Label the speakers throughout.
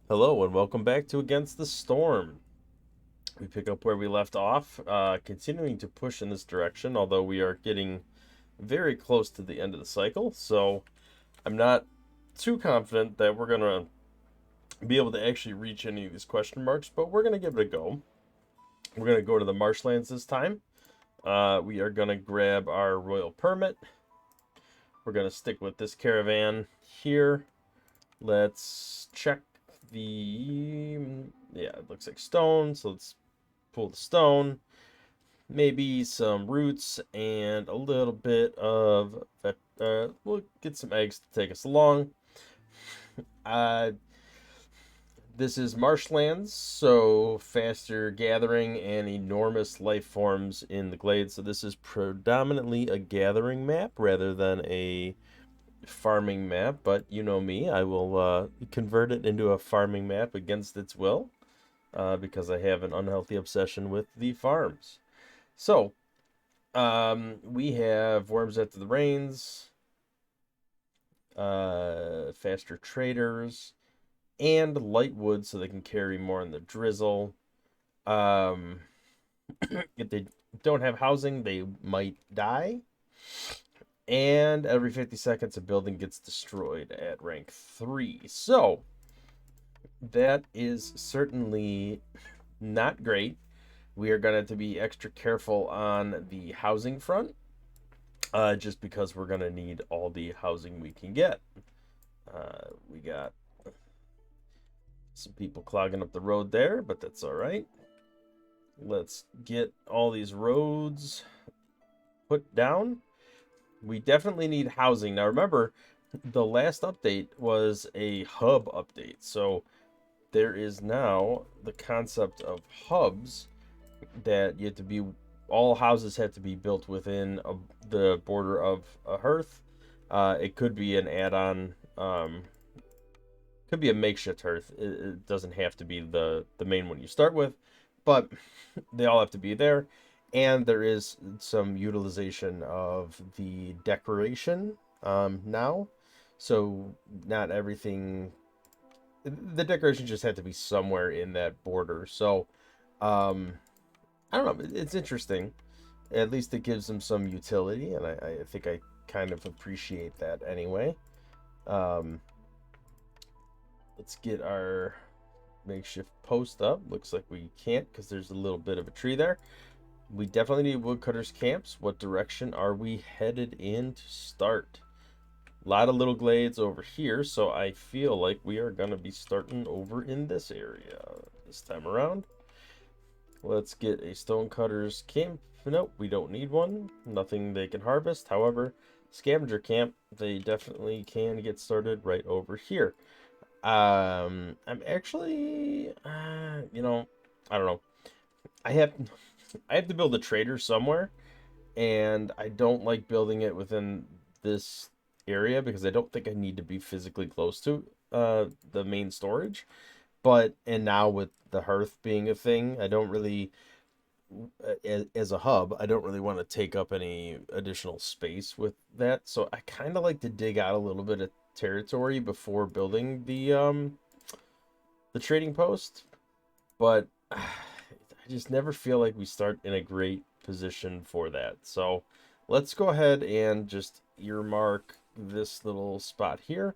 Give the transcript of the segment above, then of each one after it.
Speaker 1: Hello and welcome back to Against the Storm. We pick up where we left off, continuing to push in this direction, although we are getting very close to the end of the cycle. So I'm not too confident that we're going to be able to actually reach any of these question marks, but we're going to give it a go. We're going to go to the marshlands this time. We are going to grab our royal permit. We're going to stick with this caravan here. Let's check the, yeah, it looks like stone, so let's pull the stone, maybe some roots, and a little bit of, we'll get some eggs to take us along. Uh, this is marshlands, so faster gathering and enormous life forms in the glades. So this is predominantly a gathering map rather than a farming map, but you know me, I will convert it into a farming map against its will, because I have an unhealthy obsession with the farms. So, we have Worms After the Rains, Faster Traders, and Light Wood so they can carry more in the drizzle. Um, if they don't have housing, they might die. And every 50 seconds, a building gets destroyed at rank 3. So, that is certainly not great. We are going to have to be extra careful on the housing front, just because we're going to need all the housing we can get. We got some people clogging up the road there, but that's all right. Let's get all these roads put down. We definitely need housing. Now, remember, the last update was a hub update, so there is now the concept of hubs that you have to be, all houses have to be built within the border of a hearth. It could be an add-on, could be a makeshift hearth. It doesn't have to be the main one you start with, but they all have to be there. And there is some utilization of the decoration now, so not everything, the decoration just had to be somewhere in that border. So um I don't know, it's interesting. At least it gives them some utility, and I think I kind of appreciate that anyway. um let's get our makeshift post up. Looks like we can't because there's a little bit of a tree there. We definitely need woodcutters camps. What direction are we headed in to start? A lot of little glades over here, so I feel like we are going to be starting over in this area this time around. Let's get a stonecutter's camp. Nope, we don't need one. Nothing they can harvest. However, scavenger camp, they definitely can get started right over here. I'm actually, I don't know. I have, I have to build a trader somewhere, and I don't like building it within this area because I don't think I need to be physically close to the main storage. But and now with the hearth being a thing, I don't really, as a hub, I don't really want to take up any additional space with that. So I kind of like to dig out a little bit of territory before building the trading post. But I just never feel like we start in a great position for that. So let's go ahead and just earmark this little spot here,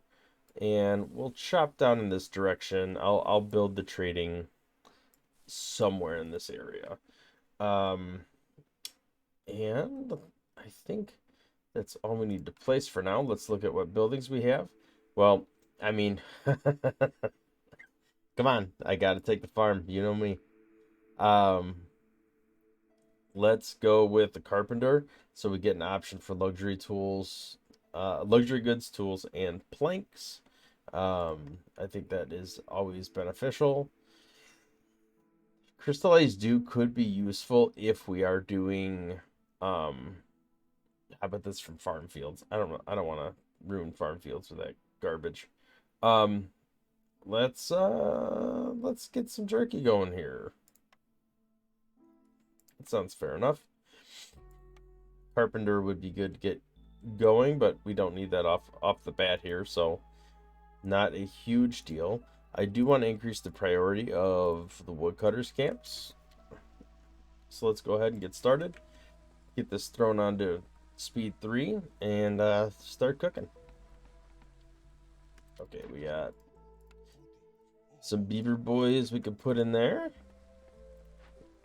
Speaker 1: and we'll chop down in this direction. I'll build the trading somewhere in this area. Um, and I think that's all we need to place for now. Let's look at what buildings we have. Well, I mean, come on, I gotta take the farm. You know me. Um, let's go with the carpenter. So we get an option for luxury tools, luxury goods, tools, and planks. I think that is always beneficial. Crystallized dew could be useful if we are doing, how about this from farm fields? I don't know. I don't want to ruin farm fields with that garbage. Um, let's get some jerky going here. That sounds fair enough. Carpenter would be good to get going, but we don't need that off the bat here, so not a huge deal. I do want to increase the priority of the woodcutters camps. So let's go ahead and get started. Get this thrown onto speed 3 and start cooking. Okay, we got some beaver boys we can put in there.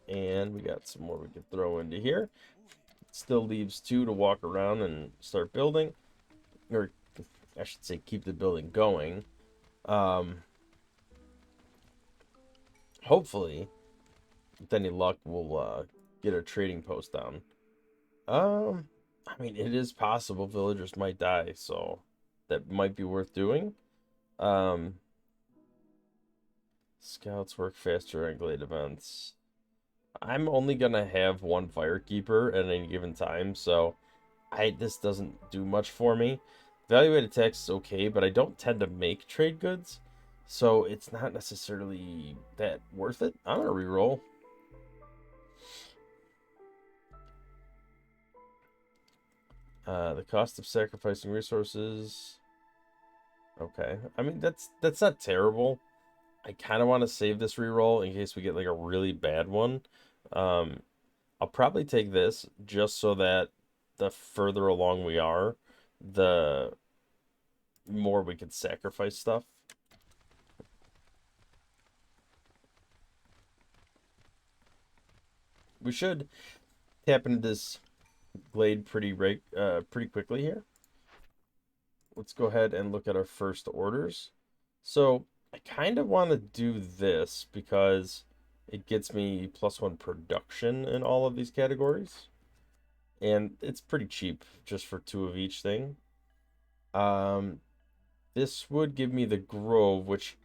Speaker 1: And we got some more we can throw into here. Still leaves 2 to walk around and start building. Or I should say keep the building going. Hopefully, with any luck, we'll get a trading post down. I mean, it is possible villagers might die, so that might be worth doing. Scouts work faster at glade events. I'm only gonna have 1 firekeeper at any given time, so this doesn't do much for me. Evaluate attacks is okay, but I don't tend to make trade goods, so it's not necessarily that worth it. I'm gonna reroll. The cost of sacrificing resources. Okay, I mean that's not terrible. I kind of want to save this reroll in case we get like a really bad one. I'll probably take this just so that the further along we are, the more we can sacrifice stuff. We should tap into this glade pretty quickly here. Let's go ahead and look at our first orders. So I kind of want to do this because it gets me +1 production in all of these categories. And it's pretty cheap just for 2 of each thing. This would give me the grove, which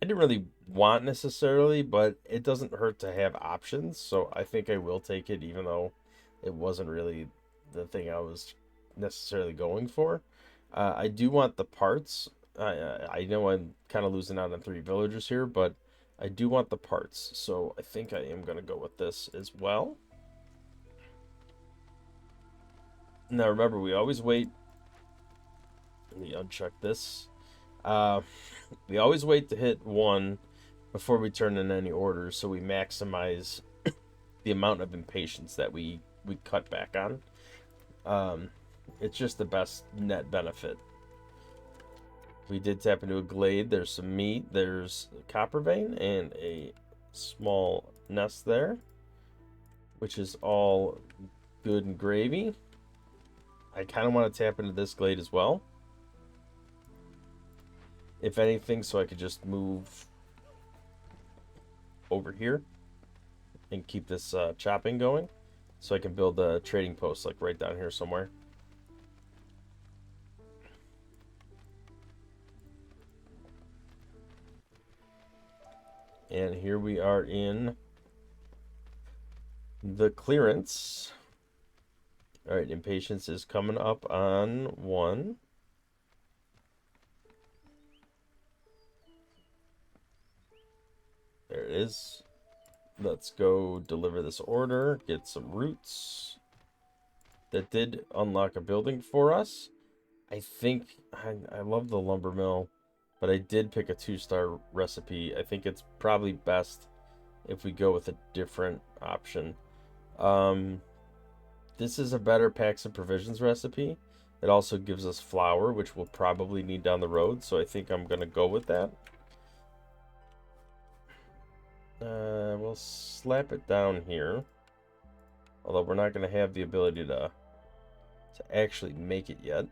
Speaker 1: I didn't really want necessarily, but it doesn't hurt to have options. So I think I will take it, even though it wasn't really the thing I was necessarily going for. I do want the parts. I know I'm kind of losing out on 3 villagers here, but I do want the parts. So I think I am going to go with this as well. Now remember, we always wait. Let me uncheck this. We always wait to hit 1 before we turn in any orders, so we maximize the amount of impatience that we cut back on. It's just the best net benefit. We did tap into a glade. There's some meat. There's a copper vein and a small nest there, which is all good and gravy. I kind of want to tap into this glade as well, if anything, so I could just move over here and keep this chopping going, so I can build a trading post like right down here somewhere. And here we are in the clearance. All right, impatience is coming up on 1. There it is. Let's go deliver this order, get some roots. That did unlock a building for us. I think I love the lumber mill, but I did pick a 2-star recipe. I think it's probably best if we go with a different option. This is a better packs and provisions recipe. It also gives us flour, which we'll probably need down the road, so I think I'm going to go with that. We'll slap it down here. Although we're not going to have the ability to actually make it yet.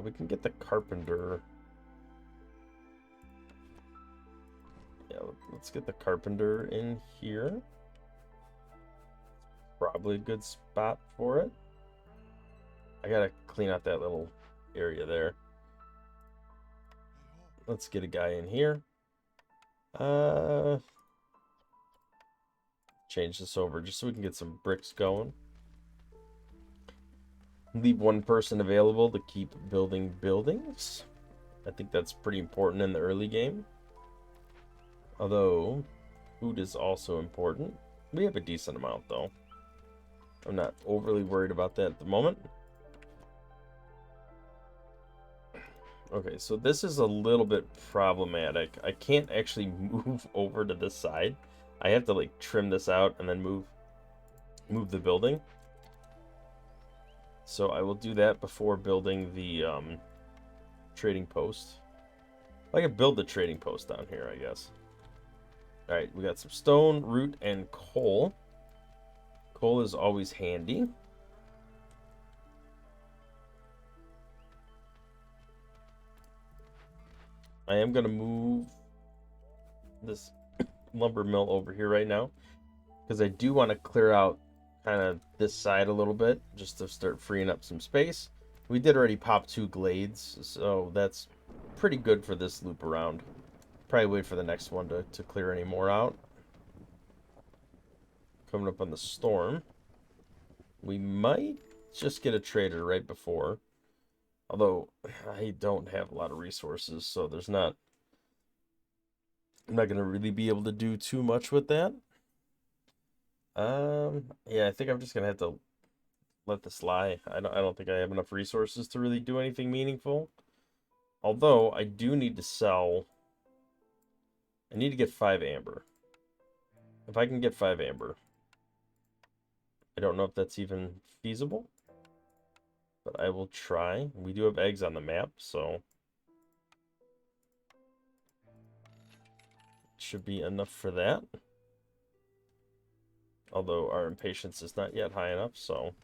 Speaker 1: We can get the carpenter. Yeah, let's get the carpenter in here. Probably a good spot for it. I gotta clean out that little area there. Let's get a guy in here. Change this over just so we can get some bricks going. Leave 1 person available to keep building buildings. I think that's pretty important in the early game. Although, food is also important. We have a decent amount, though. I'm not overly worried about that at the moment. Okay, so this is a little bit problematic. I can't actually move over to this side. I have to like trim this out and then move the building. So I will do that before building the trading post. I can build the trading post down here, I guess. All right, we got some stone, root, and coal. Coal is always handy. I am going to move this lumber mill over here right now because I do want to clear out kind of this side a little bit just to start freeing up some space. We did already pop 2 glades, so that's pretty good for this loop around. Probably wait for the next one to clear any more out. Coming up on the storm. We might just get a trader right before. Although, I don't have a lot of resources, so there's not... I'm not going to really be able to do too much with that. Yeah, I think I'm just going to have to let this lie. I don't think I have enough resources to really do anything meaningful. Although, I do need to sell... I need to get 5 amber. If I can get 5 amber. I don't know if that's even feasible. But I will try. We do have eggs on the map, so... should be enough for that. Although our impatience is not yet high enough, so...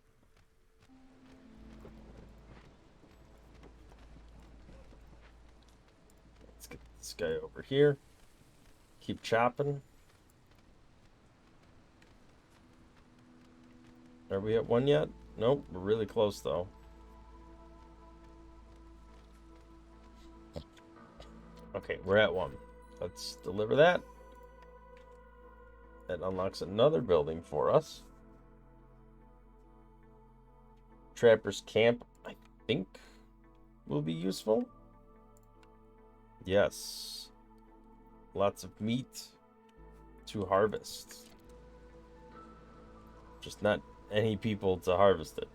Speaker 1: let's get this guy over here. Keep chopping. Are we at 1 yet? Nope, we're really close though. Okay, we're at 1. Let's deliver that. That unlocks another building for us. Trapper's Camp, I think, will be useful. Yes. Lots of meat to harvest. Just not any people to harvest it.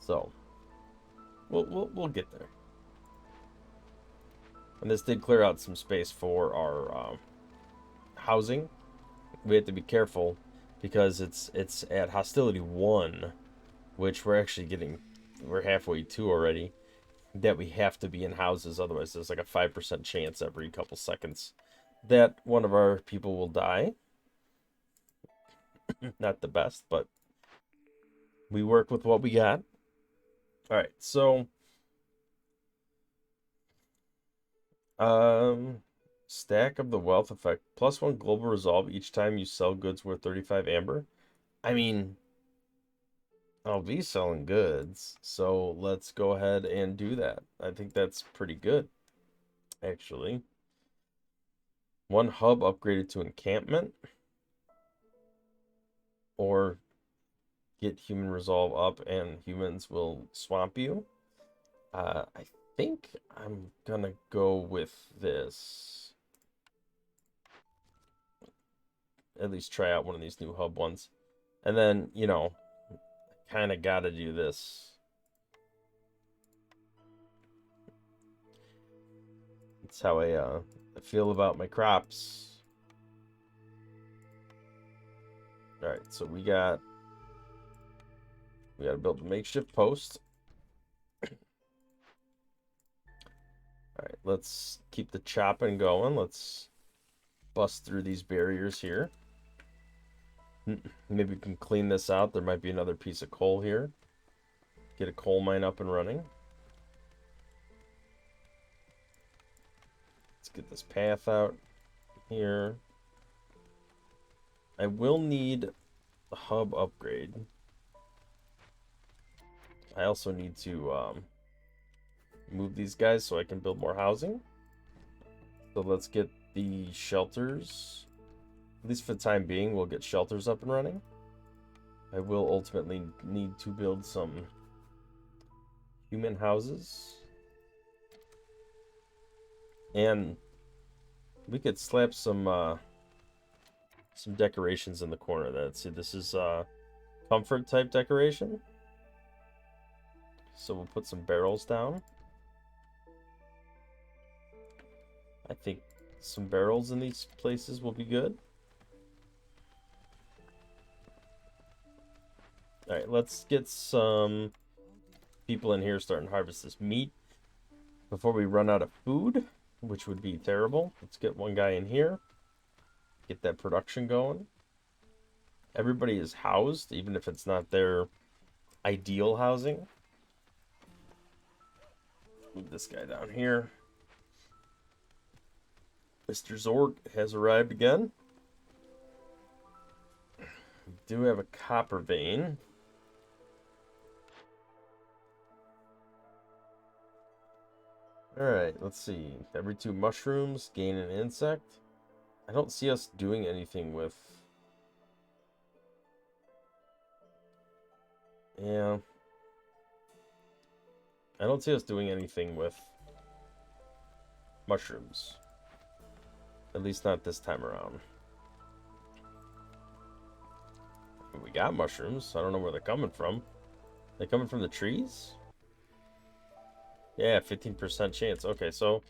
Speaker 1: So, we'll get there. And this did clear out some space for our housing. We have to be careful because it's at hostility 1, which we're halfway to already, that we have to be in houses. Otherwise, there's like a 5% chance every couple seconds that one of our people will die. Not the best, but we work with what we got. All right, so stack of the wealth effect, +1 global resolve each time you sell goods worth 35 amber. I mean, I'll be selling goods, so let's go ahead and do that. I think that's pretty good, actually. 1 hub upgraded to encampment, or get human resolve up and humans will swamp you. I think I'm gonna go with this. At least try out one of these new hub ones. And then, you know, kind of gotta do this. That's how I feel about my crops. Alright, so we gotta build a makeshift post. Alright, let's keep the chopping going. Let's bust through these barriers here. Maybe we can clean this out. There might be another piece of coal here. Get a coal mine up and running. Let's get this path out here. I will need the hub upgrade. I also need to move these guys so I can build more housing. So let's get the shelters. At least for the time being, we'll get shelters up and running. I will ultimately need to build some human houses. And we could slap some decorations in the corner. This is comfort type decoration. So we'll put some barrels down. I think some barrels in these places will be good. Alright, let's get some people in here starting to harvest this meat before we run out of food, which would be terrible. Let's get one guy in here. Get that production going. Everybody is housed, even if it's not their ideal housing. Move this guy down here. Mr. Zorg has arrived again. We do have a copper vein. Alright, let's see. Every 2 mushrooms, gain an insect. I don't see us doing anything with... Yeah. I don't see us doing anything with mushrooms. At least not this time around. We got mushrooms. I don't know where they're coming from. They coming from the trees? Yeah, 15% chance. Okay, so...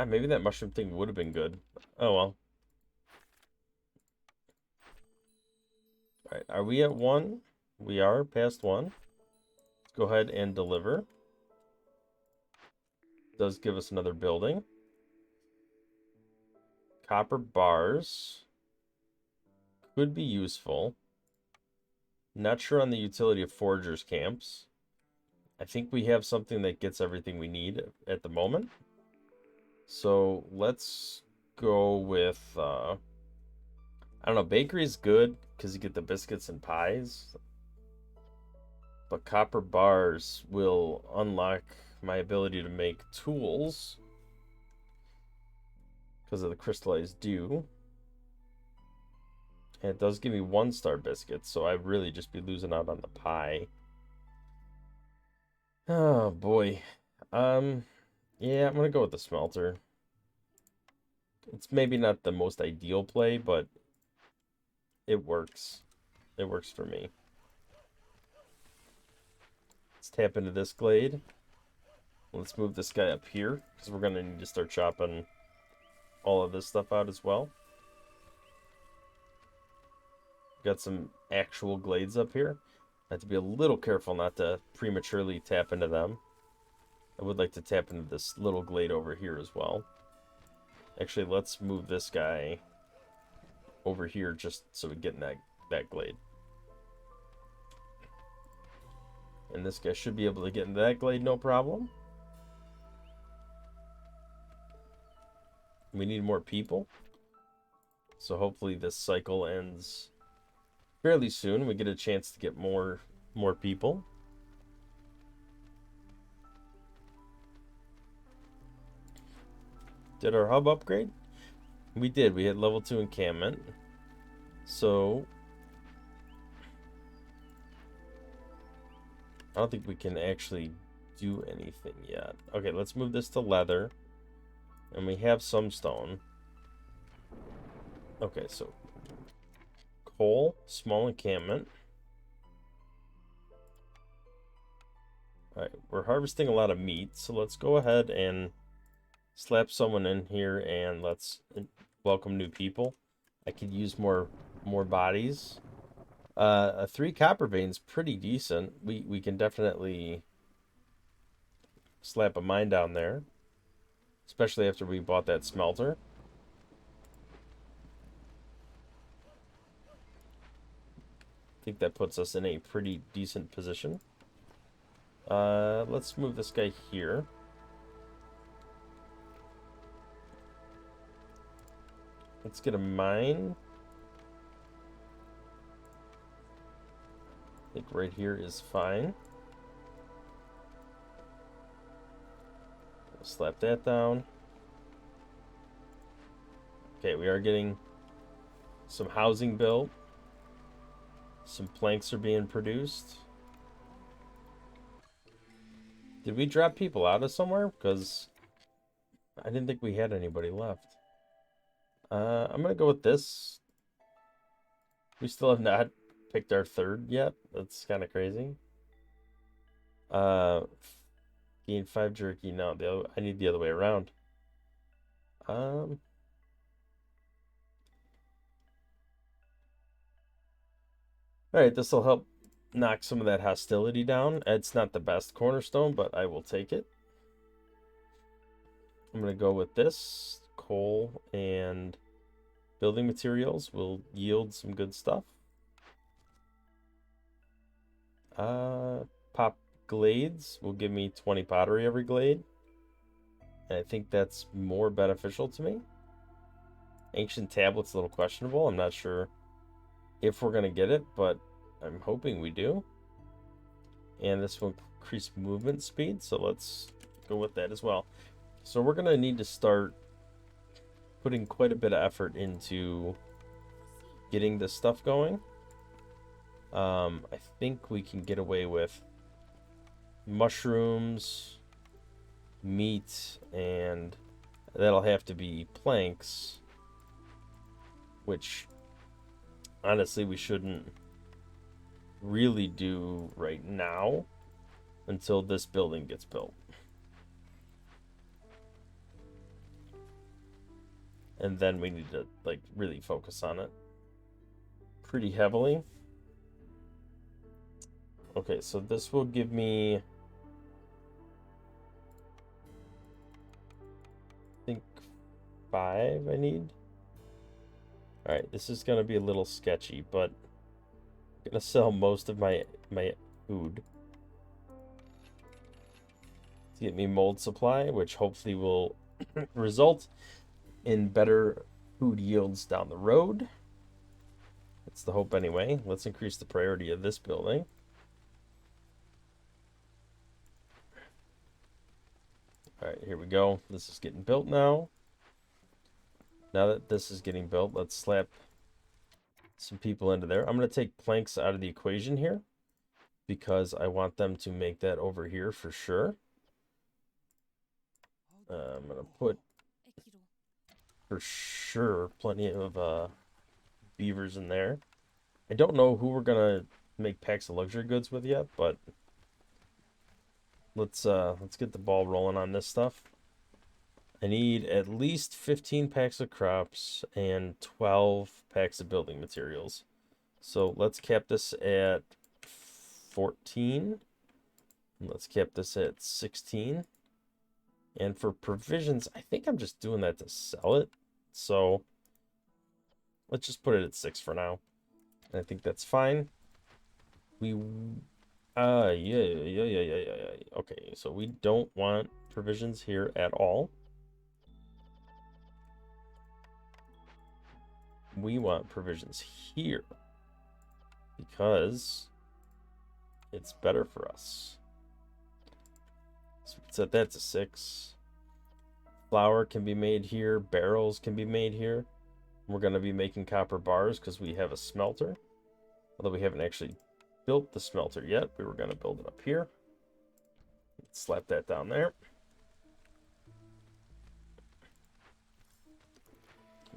Speaker 1: maybe that mushroom thing would have been good. Oh, well. Alright, are we at 1? We are past 1. Let's go ahead and deliver. Does give us another building. Copper bars. Could be useful. Not sure on the utility of foragers camps. I think we have something that gets everything we need at the moment. So let's go with, I don't know, bakery is good because you get the biscuits and pies. But copper bars will unlock my ability to make tools because of the crystallized dew. And it does give me 1-star biscuits, so I'd really just be losing out on the pie. Oh boy. Yeah, I'm gonna go with the smelter. It's maybe not the most ideal play, but it works. It works for me. Let's tap into this glade. Let's move this guy up here, because we're gonna need to start chopping all of this stuff out as well. Got some actual glades up here. I have to be a little careful not to prematurely tap into them. I would like to tap into this little glade over here as well. Actually, let's move this guy over here just so we get in that glade. And this guy should be able to get into that glade no problem. We need more people. So hopefully this cycle ends fairly soon. We get a chance to get more people. Did our hub upgrade? We did. We had level 2 encampment. So I don't think we can actually do anything yet. Okay, let's move this to leather. And we have some stone. Okay, so coal, small encampment. Alright, we're harvesting a lot of meat, so let's go ahead and slap someone in here and let's welcome new people. I could use more bodies. A 3 copper veins, pretty decent. We can definitely slap a mine down there, especially after we bought that smelter. I think that puts us in a pretty decent position. Let's move this guy here. Let's get a mine. I think right here is fine. Slap that down. Okay, we are getting some housing built. Some planks are being produced. Did we drop people out of somewhere? Because I didn't think we had anybody left. I'm going to go with this. We still have not picked our 3rd yet. That's kind of crazy. Gain 5 jerky. No, I need the other way around. Um, all right, this will help knock some of that hostility down. It's not the best cornerstone, but I will take it. I'm going to go with this. Coal and building materials will yield some good stuff. Pop glades will give me 20 pottery every glade. And I think that's more beneficial to me. Ancient tablet's a little questionable. I'm not sure if we're going to get it, but I'm hoping we do. And this will increase movement speed, so let's go with that as well. So we're going to need to start putting quite a bit of effort into getting this stuff going. I think we can get away with mushrooms, meat, and that'll have to be planks, which honestly we shouldn't really do right now until this building gets built. And then we need to like really focus on it pretty heavily. Okay, so this will give me, I think 5 I need. All right, this is gonna be a little sketchy, but I'm gonna sell most of my food to get me mold supply, which hopefully will result in better food yields down the road. That's the hope anyway. Let's increase the priority of this building. All right, here we go. This is getting built now. Now that this is getting built, let's slap some people into there. I'm going to take planks out of the equation here because I want them to make that over here for sure. I'm going to put for sure plenty of beavers in there. I don't know who we're going to make packs of luxury goods with yet, but let's get the ball rolling on this stuff. I need at least 15 packs of crops and 12 packs of building materials. So let's cap this at 14. Let's cap this at 16. And for provisions, I think I'm just doing that to sell it. So let's just put it at 6 for now. And I think that's fine. Yeah. Okay, so we don't want provisions here at all. We want provisions here because it's better for us. So set that to 6. Flour can be made here. Barrels can be made here. We're going to be making copper bars because we have a smelter. Although we haven't actually built the smelter yet. We were going to build it up here. Let's slap that down there.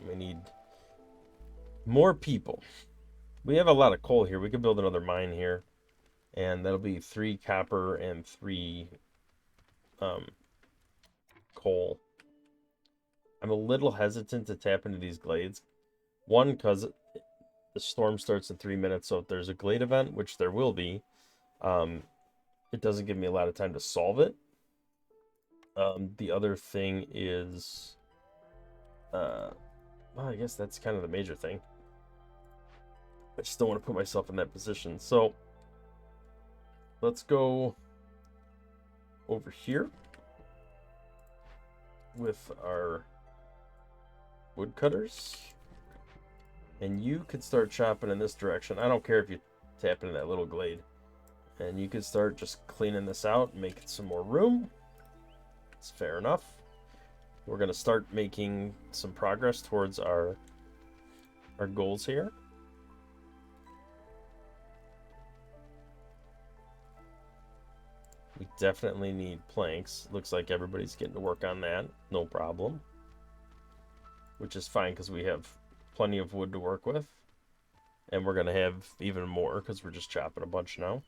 Speaker 1: We need more people. We have a lot of coal here. We could build another mine here. And that'll be 3 copper and 3 coal. I'm a little hesitant to tap into these glades. One, because the storm starts in 3 minutes, so if there's a glade event, which there will be, it doesn't give me a lot of time to solve it. The other thing is, well, I guess that's kind of the major thing. I just don't want to put myself in that position. So let's go over here with our woodcutters. And you could start chopping in this direction. I don't care if you tap into that little glade. And you could start just cleaning this out and making some more room. It's fair enough. We're going to start making some progress towards our goals here. We definitely need planks. Looks like everybody's getting to work on that. No problem. Which is fine because we have plenty of wood to work with. And we're going to have even more because we're just chopping a bunch now.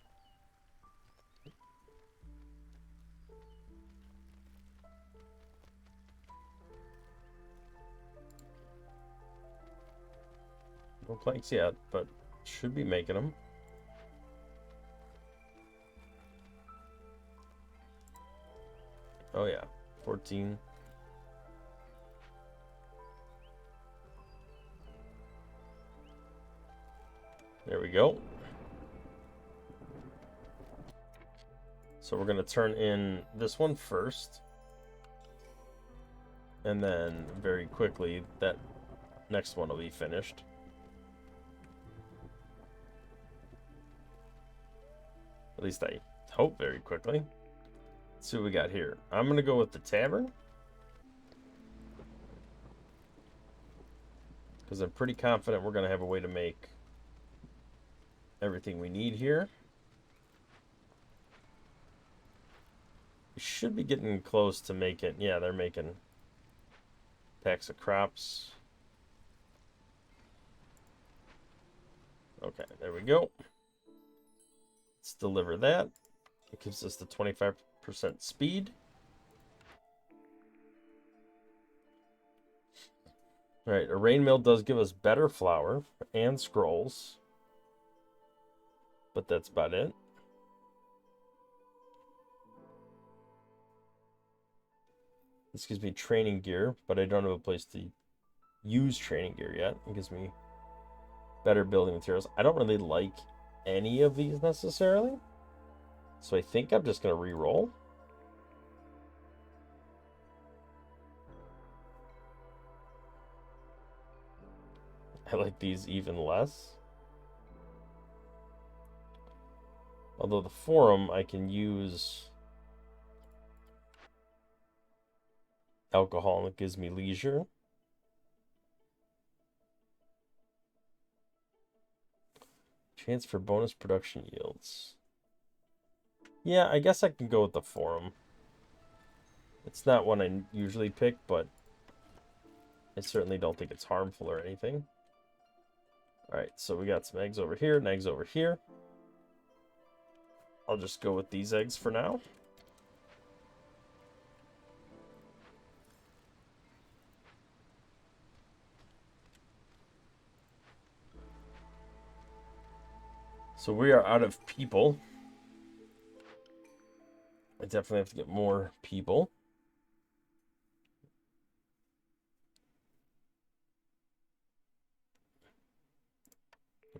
Speaker 1: No planks yet, but should be making them. Oh yeah, 14. There we go. So we're going to turn in this one first. And then very quickly, that next one will be finished. At least I hope very quickly. Let's see what we got here. I'm going to go with the tavern. Because I'm pretty confident we're going to have a way to make everything we need here. We should be getting close to making... Yeah, they're making packs of crops. Okay, there we go. Let's deliver that. It gives us the 25% speed. Alright, a rain mill does give us better flour and scrolls. But that's about it. This gives me training gear, but I don't have a place to use training gear yet. It gives me better building materials. I don't really like any of these necessarily. So I think I'm just going to re-roll. I like these even less. Although the forum, I can use alcohol and it gives me leisure. Chance for bonus production yields. Yeah, I guess I can go with the forum. It's not one I usually pick, but I certainly don't think it's harmful or anything. Alright, so we got some eggs over here and eggs over here. I'll just go with these eggs for now. So we are out of people. I definitely have to get more people.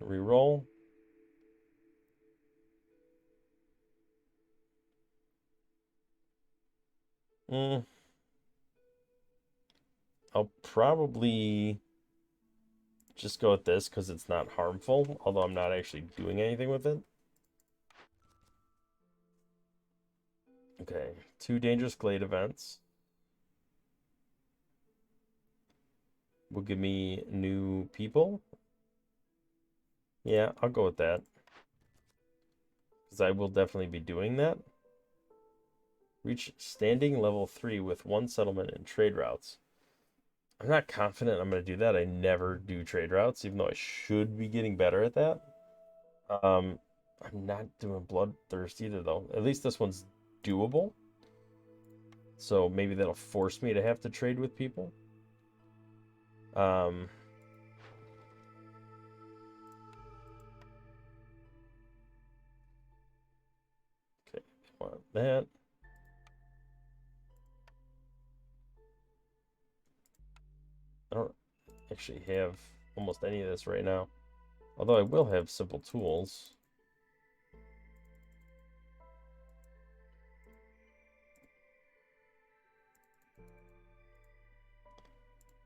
Speaker 1: Reroll. I'll probably just go with this because it's not harmful, although I'm not actually doing anything with it. Okay, 2 dangerous glade events. Will give me new people. Yeah, I'll go with that. Because I will definitely be doing that. Reach standing level 3 with 1 settlement and trade routes. I'm not confident I'm going to do that. I never do trade routes, even though I should be getting better at that. I'm not doing bloodthirst either, though. At least this one's doable. So maybe that'll force me to have to trade with people. Okay, want that. I don't actually have almost any of this right now. Although I will have simple tools.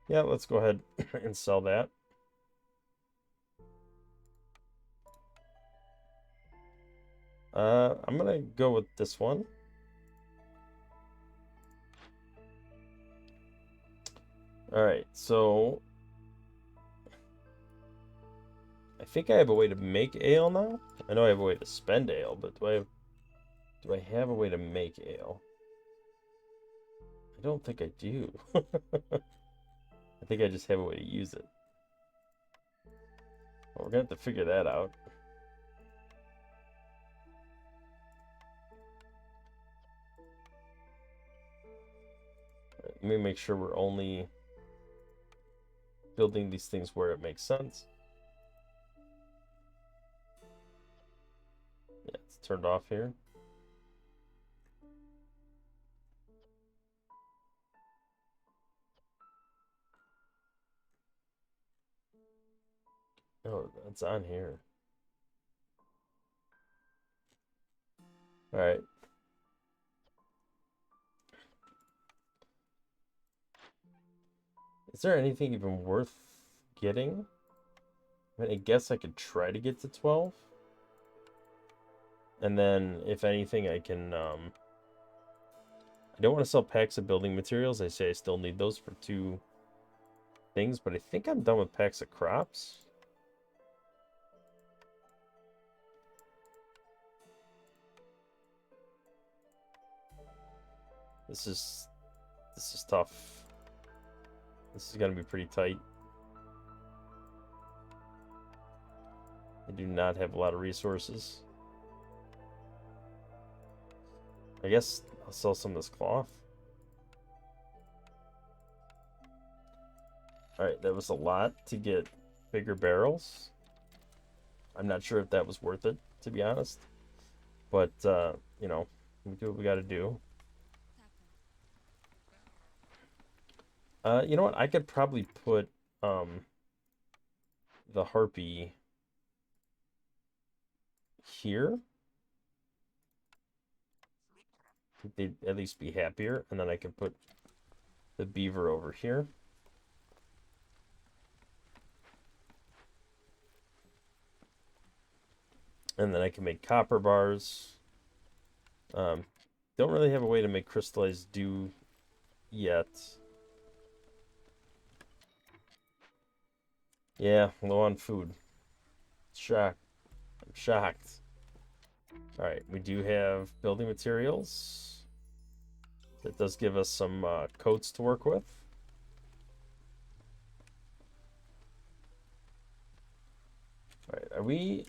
Speaker 1: Yeah, let's go ahead and sell that. I'm gonna go with this one. Alright, so I think I have a way to make ale now. I know I have a way to spend ale, but do I have a way to make ale? I don't think I do. I think I just have a way to use it. Well, we're gonna have to figure that out. Let me make sure we're only building these things where it makes sense. turned off here. Oh, that's on here. All right. Is there anything even worth getting? I mean, I guess I could try to get to 12. And then, if anything, I can, I don't want to sell packs of building materials. I say I still need those for 2 things, but I think I'm done with packs of crops. This is tough. This is gonna be pretty tight. I do not have a lot of resources. I guess I'll sell some of this cloth. Alright, that was a lot to get bigger barrels. I'm not sure if that was worth it, to be honest. But, you know, we do what we gotta do. You know what? I could probably put, the harpy here. They'd at least be happier. And then I can put the beaver over here. And then I can make copper bars. Don't really have a way to make crystallized dew yet. Yeah, low on food. Shocked. I'm shocked. Alright, we do have building materials. That does give us some coats to work with. Alright, are we...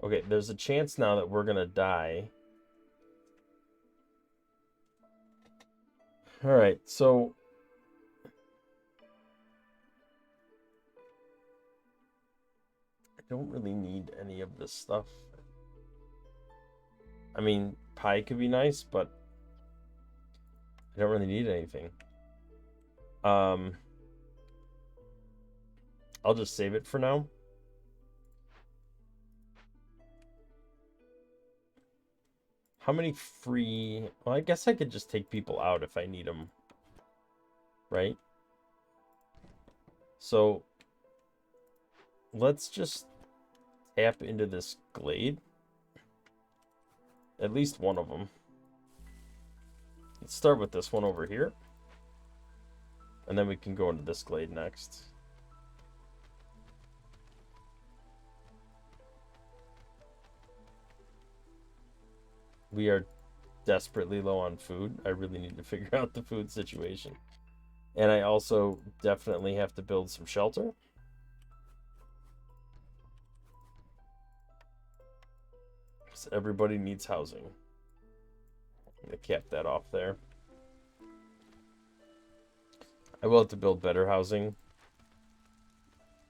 Speaker 1: Okay, there's a chance now that we're gonna die. Alright, so... I don't really need any of this stuff. I mean, pie could be nice, but I don't really need anything. I'll just save it for now. How many free... Well, I guess I could just take people out if I need them. Right? So, let's just tap into this glade. At least one of them. Let's start with this one over here. And then we can go into this glade next. We are desperately low on food. I really need to figure out the food situation. And I also definitely have to build some shelter. So everybody needs housing. I'm going to cap that off there. I will have to build better housing.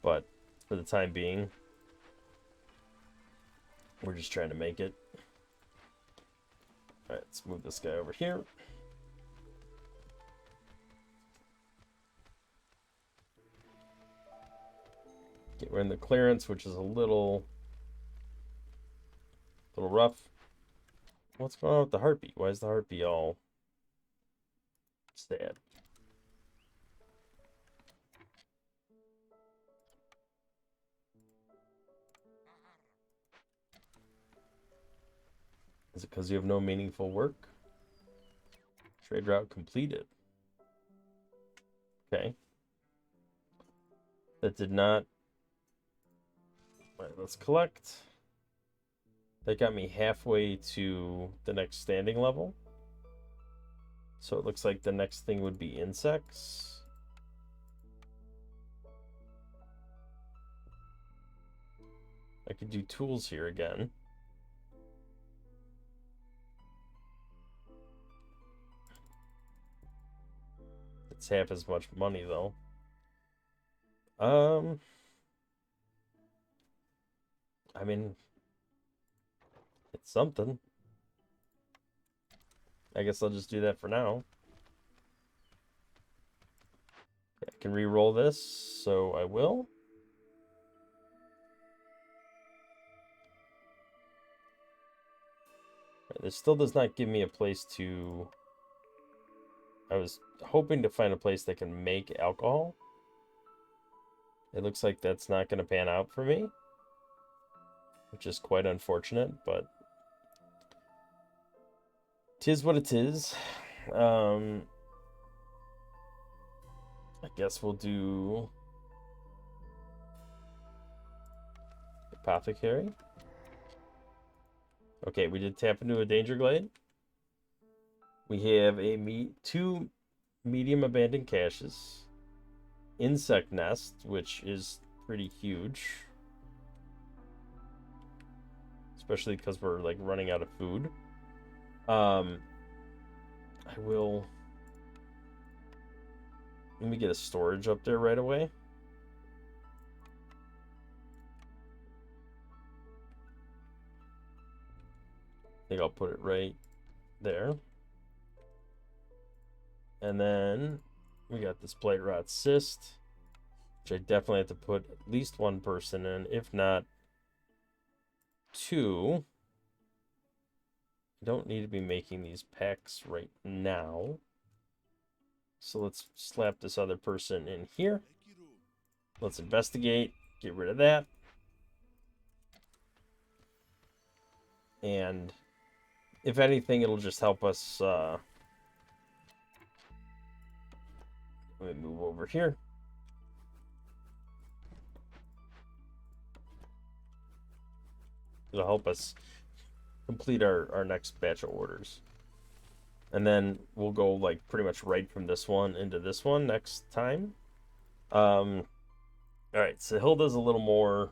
Speaker 1: But for the time being, we're just trying to make it. Alright, let's move this guy over here. Okay, we're in the clearance, which is a little rough. What's going on with the harpy? Why is the harpy all sad? Is it because you have no meaningful work? Trade route completed. Okay. That did not... All right, let's collect. That got me halfway to the next standing level. So it looks like the next thing would be insects. I could do tools here again. It's half as much money though. I mean, something. I guess I'll just do that for now. I can re-roll this, so I will. This still does not give me a place to... I was hoping to find a place that can make alcohol. It looks like that's not going to pan out for me, which is quite unfortunate, but 'tis what it is. I guess we'll do apothecary. Okay, we did tap into a danger glade. We have two medium abandoned caches, insect nest, which is pretty huge, especially because we're like running out of food. I will. Let me get a storage up there right away. I think I'll put it right there. And then we got this blight rot cyst, which I definitely have to put at least one person in, if not two. I don't need to be making these packs right now. So let's slap this other person in here. Let's investigate, get rid of that. And if anything, it'll just help us. Let me move over here. It'll help us complete our next batch of orders. And then we'll go like pretty much right from this one into this one next time. All right, so Hilda's a little more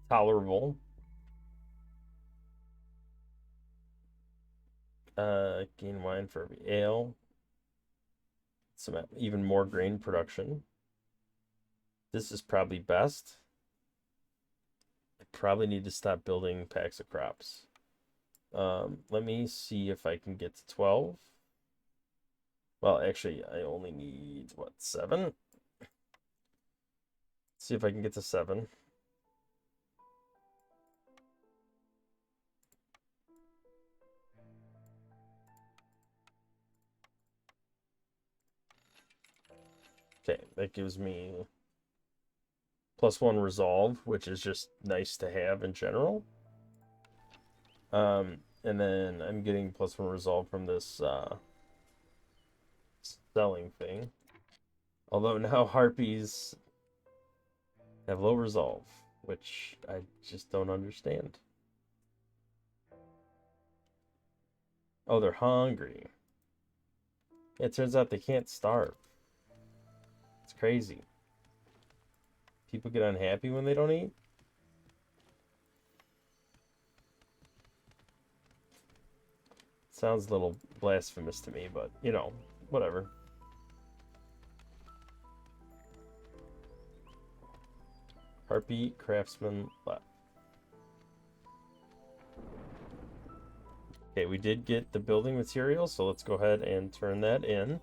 Speaker 1: tolerable. Gain wine for every ale. Some even more grain production. This is probably best. I probably need to stop building packs of crops. Let me see if I can get to 12. Well, actually, I only need, what, 7? Let's see if I can get to 7. Okay, that gives me +1 resolve, which is just nice to have in general. And then I'm getting +1 resolve from this selling thing. Although now harpies have low resolve, which I just don't understand. Oh, they're hungry. It turns out they can't starve. It's crazy. People get unhappy when they don't eat. Sounds a little blasphemous to me, but, you know, whatever. Harpy, craftsman, left. Okay, we did get the building material, so let's go ahead and turn that in.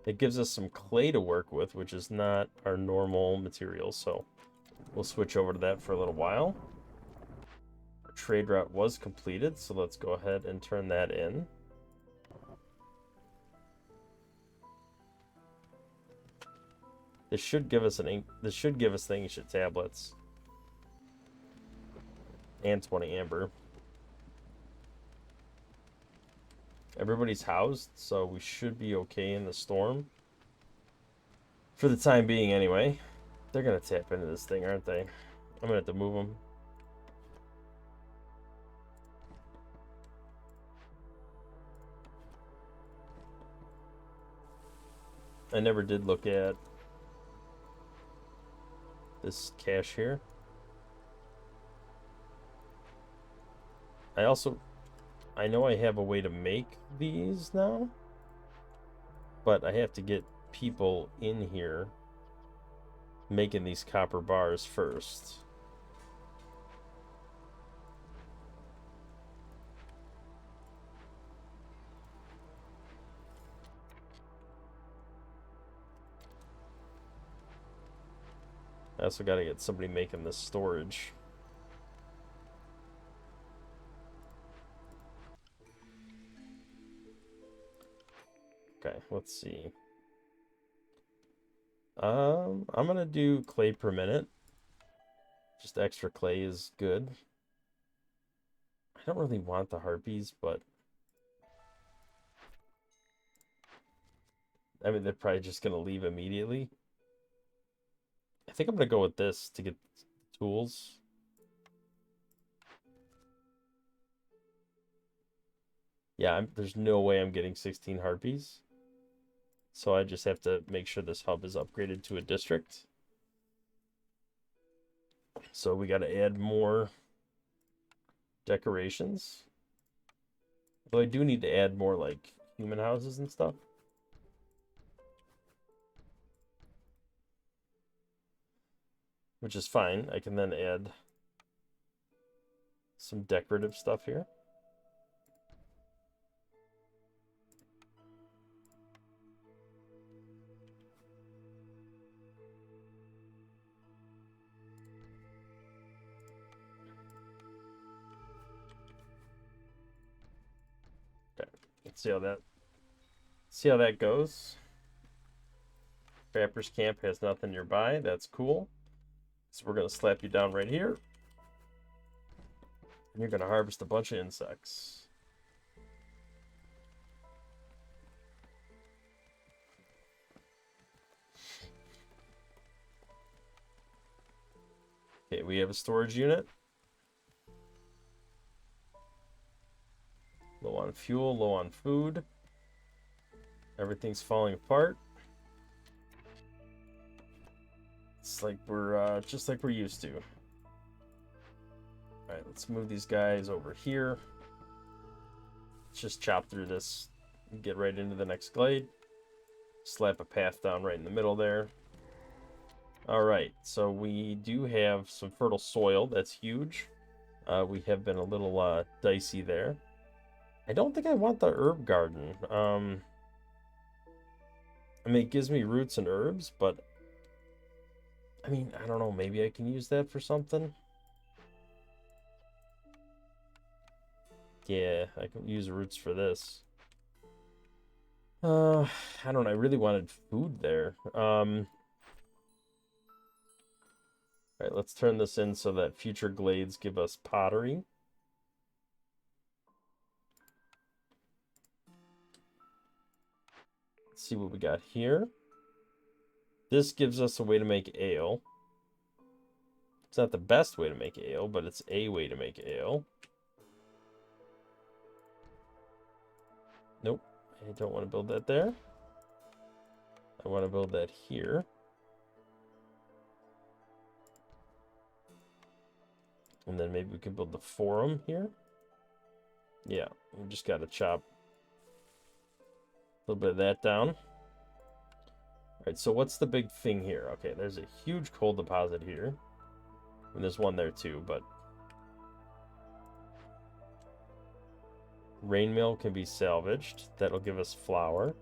Speaker 1: It gives us some clay to work with, which is not our normal material, so we'll switch over to that for a little while. Our trade route was completed, so let's go ahead and turn that in. This should give us the ancient tablets and 20 amber. Everybody's housed, so we should be okay in the storm. For the time being, anyway. They're gonna tap into this thing, aren't they? I'm gonna have to move them. I never did look at this cache here. I know I have a way to make these now, but I have to get people in here making these copper bars first. I also got to get somebody making this storage. Okay, let's see. I'm gonna do clay per minute. Just extra clay is good. I don't really want the harpies, but I mean, they're probably just gonna leave immediately. I think I'm gonna go with this to get tools. Yeah, there's no way I'm getting 16 harpies. So I just have to make sure this hub is upgraded to a district. So we got to add more decorations. Though I do need to add more like human houses and stuff. Which is fine. I can then add some decorative stuff here. Okay, let's see how that goes. Trappers Camp has nothing nearby. That's cool. So we're gonna slap you down right here. And you're gonna harvest a bunch of insects. Okay, we have a storage unit. Low on fuel, low on food. Everything's falling apart. It's like we're just like we're used to. Alright, let's move these guys over here. Let's just chop through this and get right into the next glade. Slap a path down right in the middle there. Alright, so we do have some fertile soil. That's huge. We have been a little dicey there. I don't think I want the herb garden. I mean, it gives me roots and herbs, but I mean, I don't know. Maybe I can use that for something. Yeah, I can use roots for this. I don't know. I really wanted food there. All right, let's turn this in so that future glades give us pottery. Let's see what we got here. This gives us a way to make ale. It's not the best way to make ale, but it's a way to make ale. Nope, I don't want to build that there. I want to build that here. And then maybe we can build the forum here. Yeah, we just got to chop a little bit of that down. All right, so what's the big thing here? Okay, there's a huge coal deposit here. And there's one there too, but rain mill can be salvaged. That'll give us flour.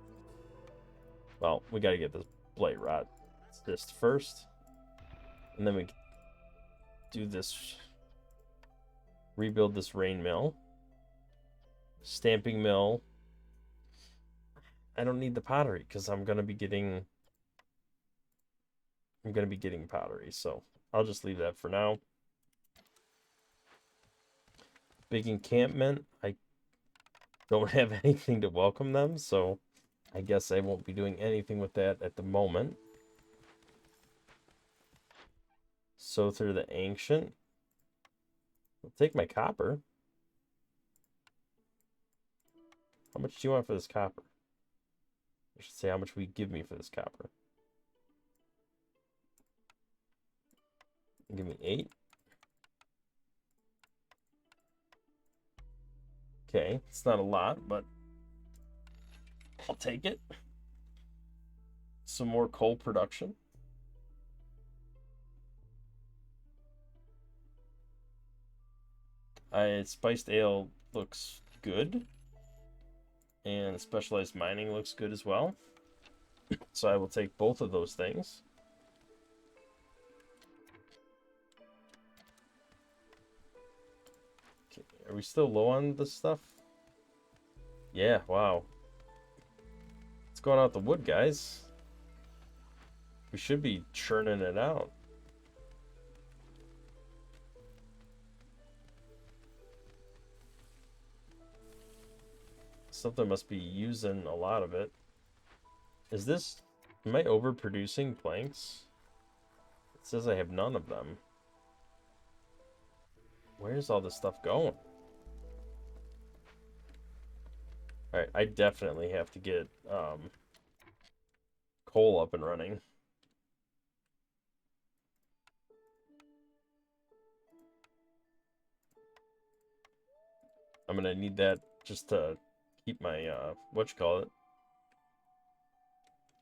Speaker 1: Well, we got to get this blight rot just first. And then we do this, rebuild this rain mill. Stamping mill. I don't need the pottery because I'm going to be getting pottery, so I'll just leave that for now. Big encampment. I don't have anything to welcome them, so I guess I won't be doing anything with that at the moment. Sow through the ancient. I'll take my copper. How much do you want for this copper? I should say how much will you give me for this copper. Give me 8. Okay, it's not a lot, but I'll take it. Some more coal production. Spiced ale looks good. And specialized mining looks good as well. So I will take both of those things. Are we still low on this stuff? Yeah, wow. What's going on with the wood, guys? We should be churning it out. Something must be using a lot of it. Is this... Am I overproducing planks? It says I have none of them. Where's all this stuff going? Alright, I definitely have to get coal up and running. I'm gonna need that just to keep my whatchamacallit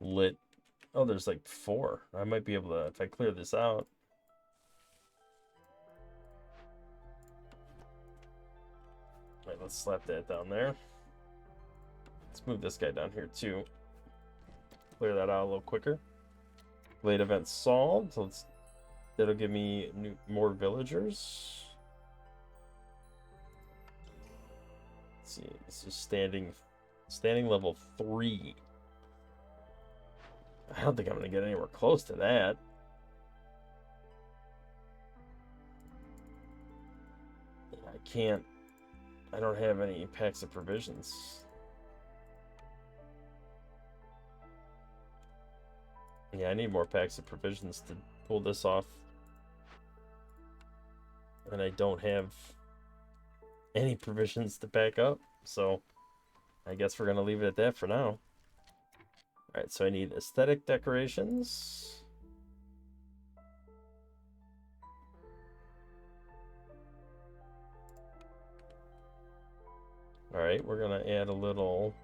Speaker 1: lit. Oh, there's like 4. I might be able to, if I clear this out. Alright, let's slap that down there. Let's move this guy down here too. Clear that out a little quicker. Late event solved. So that'll give me more villagers. Let's see. This is standing level 3. I don't think I'm gonna get anywhere close to that. I don't have any packs of provisions. Yeah, I need more packs of provisions to pull this off. And I don't have any provisions to pack up, so I guess we're gonna leave it at that for now. Alright, so I need aesthetic decorations. Alright, we're gonna add a little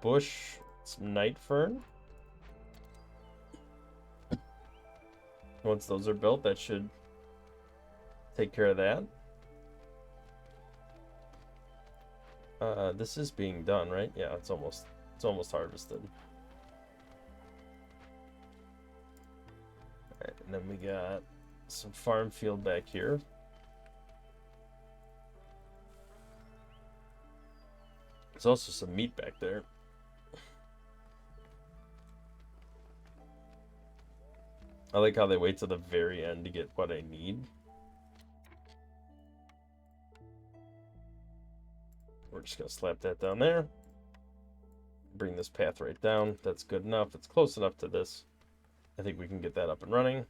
Speaker 1: bush, some night fern. Once those are built, that should take care of that. This is being done, right? Yeah, it's almost harvested. Alright, and then we got some farm field back here. There's also some meat back there. I like how they wait till the very end to get what I need. We're just gonna slap that down there. Bring this path right down. That's good enough. It's close enough to this. I think we can get that up and running.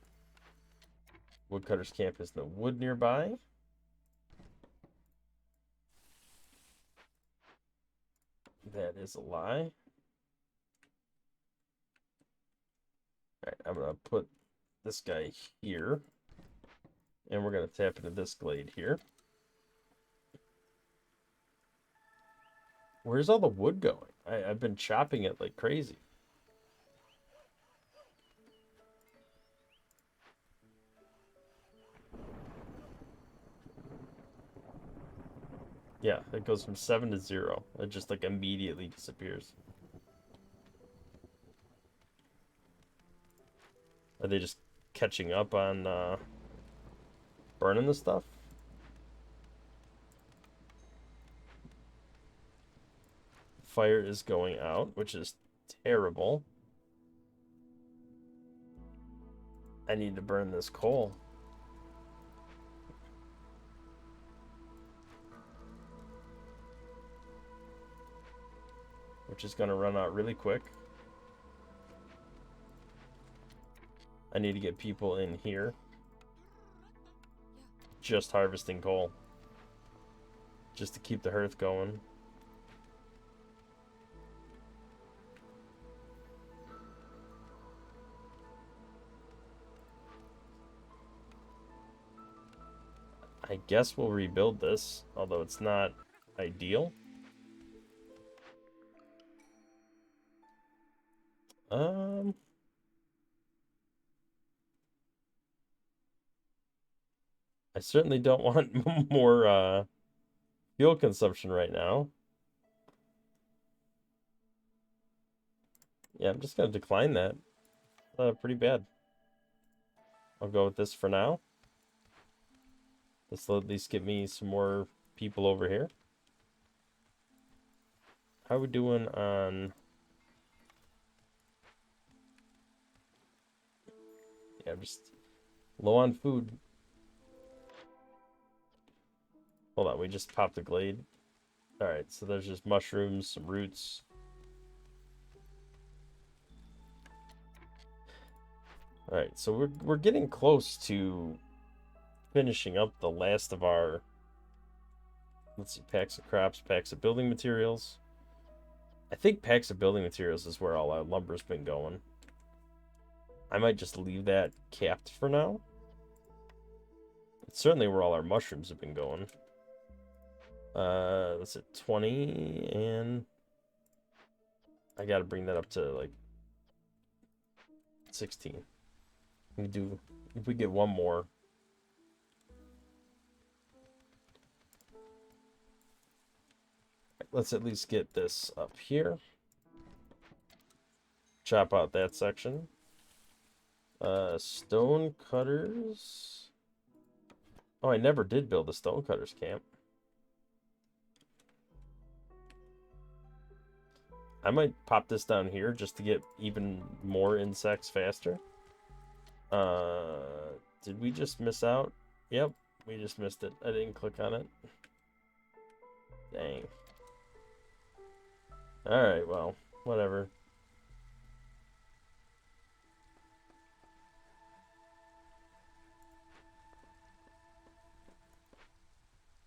Speaker 1: Woodcutter's camp has no wood nearby. That is a lie. Alright, I'm gonna put this guy here. And we're gonna tap into this glade here. Where's all the wood going? I've been chopping it like crazy. Yeah, it goes from 7 to 0. It just like immediately disappears. Are they just catching up on burning the stuff? Fire is going out, which is terrible. I need to burn this coal. Which is going to run out really quick. I need to get people in here just harvesting coal. Just to keep the hearth going. I guess we'll rebuild this, although it's not ideal. I certainly don't want more fuel consumption right now. Yeah, I'm just gonna decline that. Pretty bad. I'll go with this for now. This will at least get me some more people over here. How are we doing on... Yeah, just low on food. Hold on, we just popped the glade. Alright, so there's just mushrooms, some roots. Alright, so we're getting close to finishing up the last of our... Let's see, packs of crops, packs of building materials. I think packs of building materials is where all our lumber's been going. I might just leave that capped for now. It's certainly where all our mushrooms have been going. That's at 20, and I gotta bring that up to like 16. We do, if we get one more. Let's at least get this up here. Chop out that section. Stone cutters. Oh, I never did build a stone cutters camp. I might pop this down here just to get even more insects faster. Did we just miss out? Yep, we just missed it. I didn't click on it. Dang. Alright, well, whatever.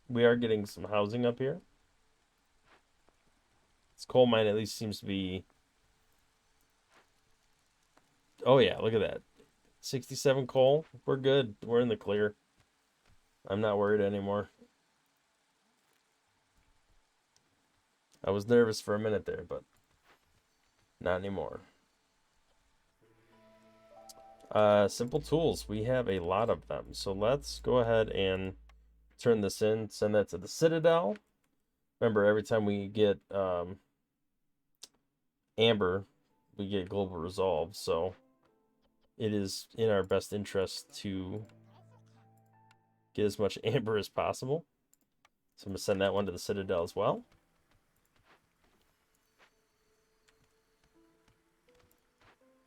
Speaker 1: We are getting some housing up here. This coal mine at least seems to be... Oh yeah, look at that. 67 coal. We're good. We're in the clear. I'm not worried anymore. I was nervous for a minute there, but not anymore. Simple tools. We have a lot of them. So let's go ahead and turn this in. Send that to the Citadel. Remember, every time we get amber, we get global resolve. So it is in our best interest to get as much amber as possible. So I'm going to send that one to the Citadel as well.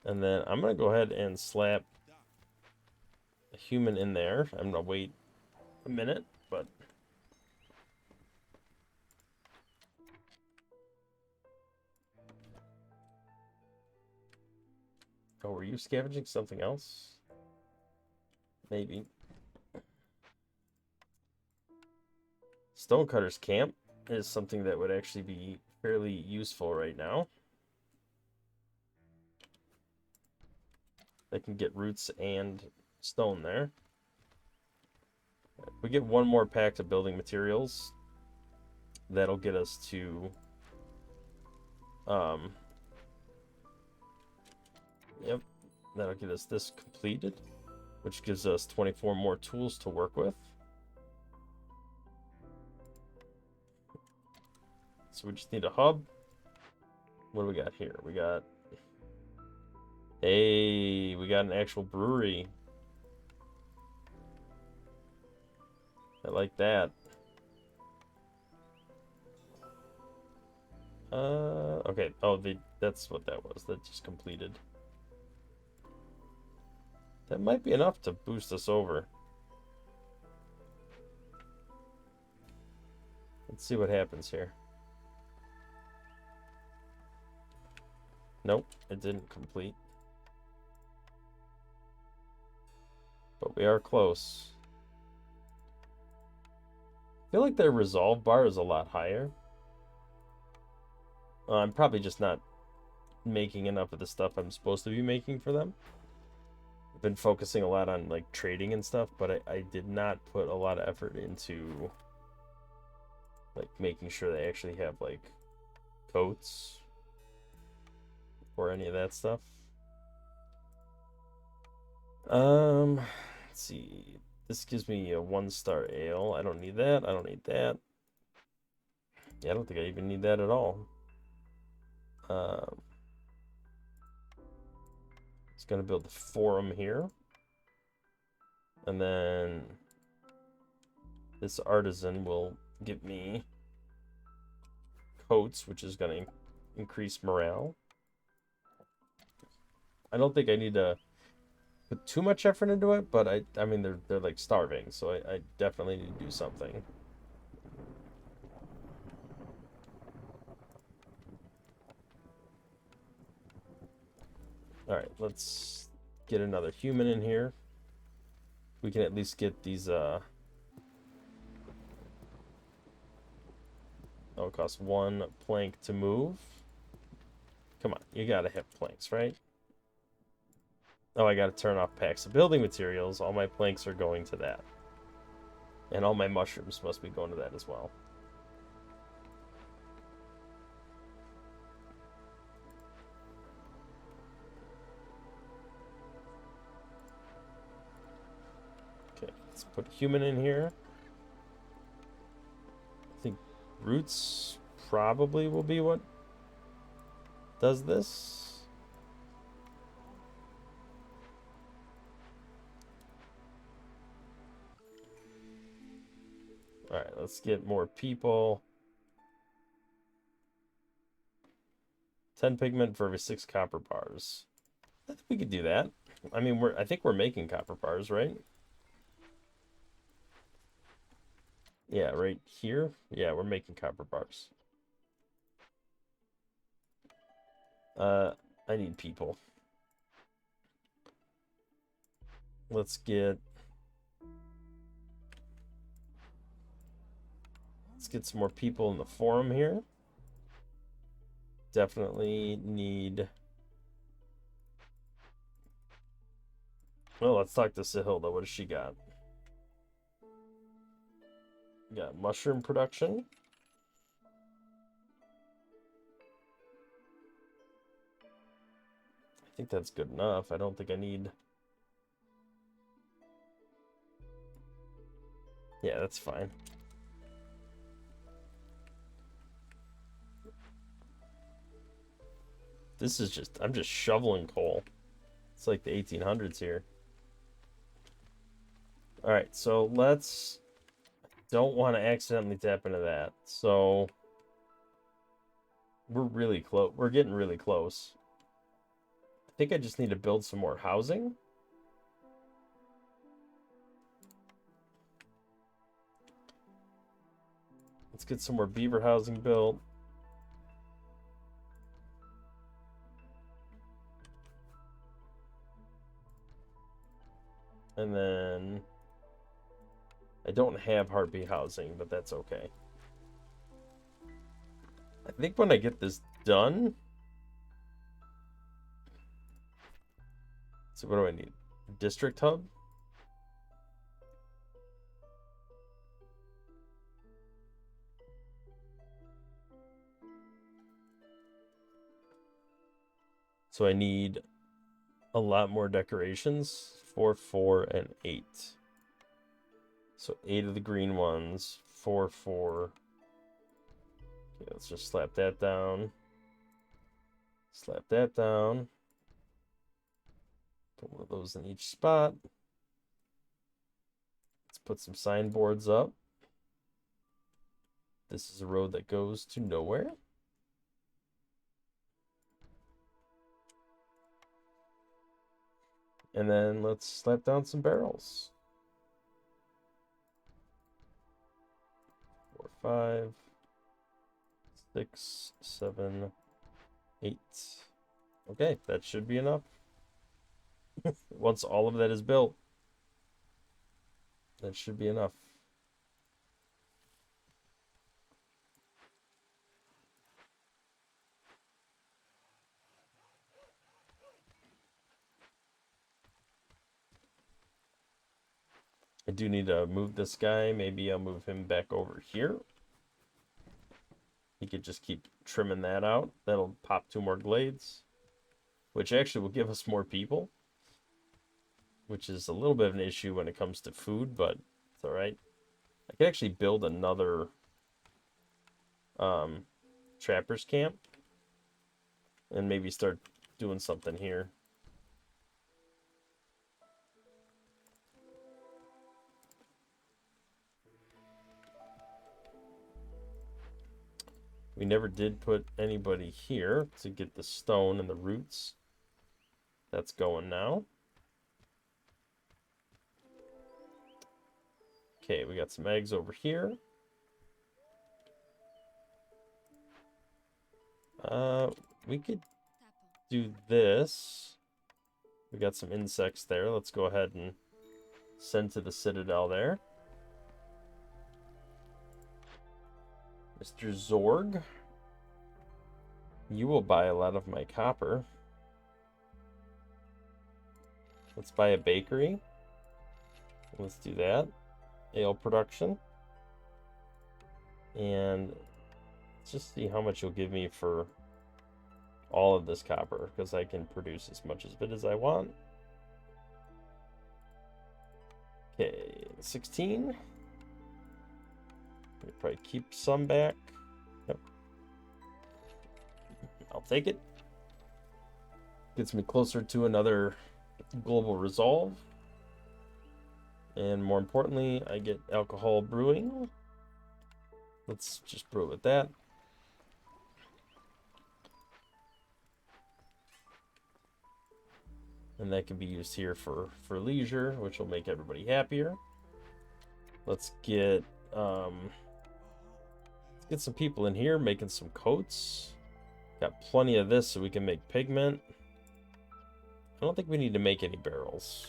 Speaker 1: And then I'm going to go ahead and slap a human in there. I'm going to wait a minute, but... Oh, were you scavenging something else? Maybe. Stonecutter's camp is something that would actually be fairly useful right now. They can get roots and stone there. We get one more pack of building materials. That'll get us to... Yep, that'll get us this completed, which gives us 24 more tools to work with. So we just need a hub. What do we got here? We got... Hey, we got an actual brewery. I like that. Okay. Oh, that's what that was. That just completed. That might be enough to boost us over. Let's see what happens here. Nope, it didn't complete. But we are close. I feel like their resolve bar is a lot higher. I'm probably just not making enough of the stuff I'm supposed to be making for them. I've been focusing a lot on like trading and stuff, but I did not put a lot of effort into like making sure they actually have like coats or any of that stuff. Let's see. This gives me a 1-star ale. I don't need that. I don't need that. Yeah, I don't think I even need that at all. Gonna build the forum here. And then this artisan will give me coats, which is gonna increase morale. I don't think I need to put too much effort into it, but I mean they're like starving, so I definitely need to do something. All right, let's get another human in here. We can at least get these oh, it costs 1 plank to move. Come on, you gotta have planks, right? Oh, I gotta turn off packs of building materials. All my planks are going to that. And all my mushrooms must be going to that as well. Okay, let's put human in here. I think roots probably will be what does this. All right, let's get more people. 10 pigment for every 6 copper bars. I think we could do that. I mean, I think we're making copper bars, right? Yeah, right here. Yeah, we're making copper bars. I need people. Let's get some more people in the forum here. Definitely need. Well, let's talk to Sahilda. What does she got? Got mushroom production. I think that's good enough. I don't think I need. Yeah, that's fine. This is just, I'm just shoveling coal. It's like the 1800s here. All right, so let's, don't want to accidentally tap into that. So we're really close. We're getting really close. I think I just need to build some more housing. Let's get some more beaver housing built. And then I don't have harpy housing, but that's okay. I think when I get this done, so what do I need? District hub? So I need a lot more decorations. 4, 4, and 8. So 8 of the green ones. 4, 4. Okay, let's just slap that down. Slap that down. Put one of those in each spot. Let's put some signboards up. This is a road that goes to nowhere. And then let's slap down some barrels. 4, 5, 6, 7, 8. Okay, that should be enough. Once all of that is built, that should be enough. I do need to move this guy. Maybe I'll move him back over here. He could just keep trimming that out. That'll pop 2 more glades, which actually will give us more people, which is a little bit of an issue when it comes to food, but it's all right. I could actually build another trapper's camp and maybe start doing something here. We never did put anybody here to get the stone and the roots. That's going now. Okay, we got some eggs over here. We could do this. We got some insects there. Let's go ahead and send to the Citadel there. Mr. Zorg, you will buy a lot of my copper. Let's buy a bakery. Let's do that. Ale production. And let's just see how much you'll give me for all of this copper, because I can produce as much of it as I want. Okay, 16. We'll probably keep some back. Yep. I'll take it. Gets me closer to another global resolve. And more importantly, I get alcohol brewing. Let's just brew it with that. And that can be used here for leisure, which will make everybody happier. Let's get some people in here making some coats. Got plenty of this so we can make pigment. I don't think we need to make any barrels.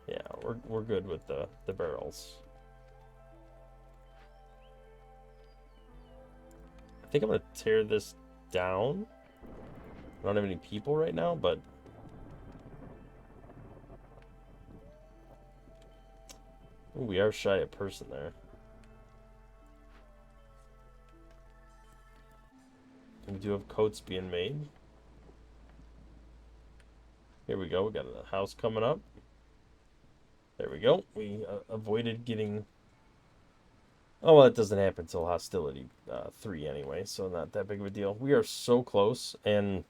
Speaker 1: Yeah, we're good with the barrels. I think I'm gonna tear this down. I don't have any people right now, but ooh, we are shy a person there. We do have coats being made. Here we go. We got a house coming up. There we go. We avoided getting... Oh, well, it doesn't happen until Hostility 3 anyway, so not that big of a deal. We are so close, and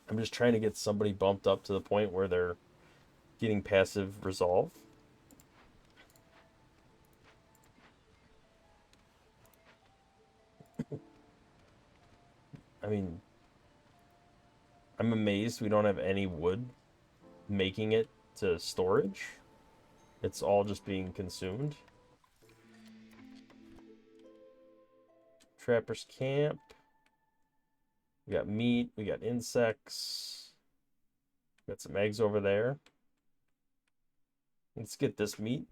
Speaker 1: I'm just trying to get somebody bumped up to the point where they're getting passive resolve. I mean, I'm amazed we don't have any wood making it to storage. It's all just being consumed. Trapper's camp. We got meat. We got insects. Got some eggs over there. Let's get this meat.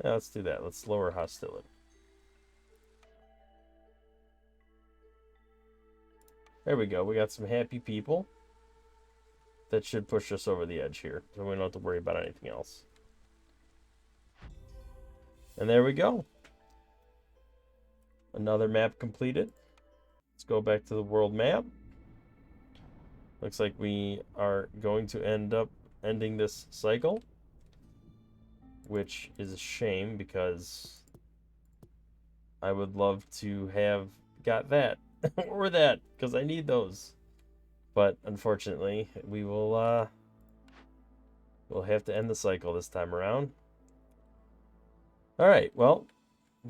Speaker 1: Yeah, let's do that. Let's lower hostility. There we go. We got some happy people. That should push us over the edge here, so we don't have to worry about anything else. And there we go. Another map completed. Let's go back to the world map. Looks like we are going to end up ending this cycle, which is a shame because I would love to have got that or that, because I need those. But unfortunately, we'll have to end the cycle this time around. All right, well,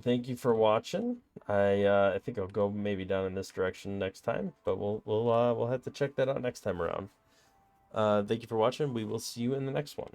Speaker 1: thank you for watching. I think I'll go maybe down in this direction next time, but we'll have to check that out next time around. Thank you for watching. We will see you in the next one.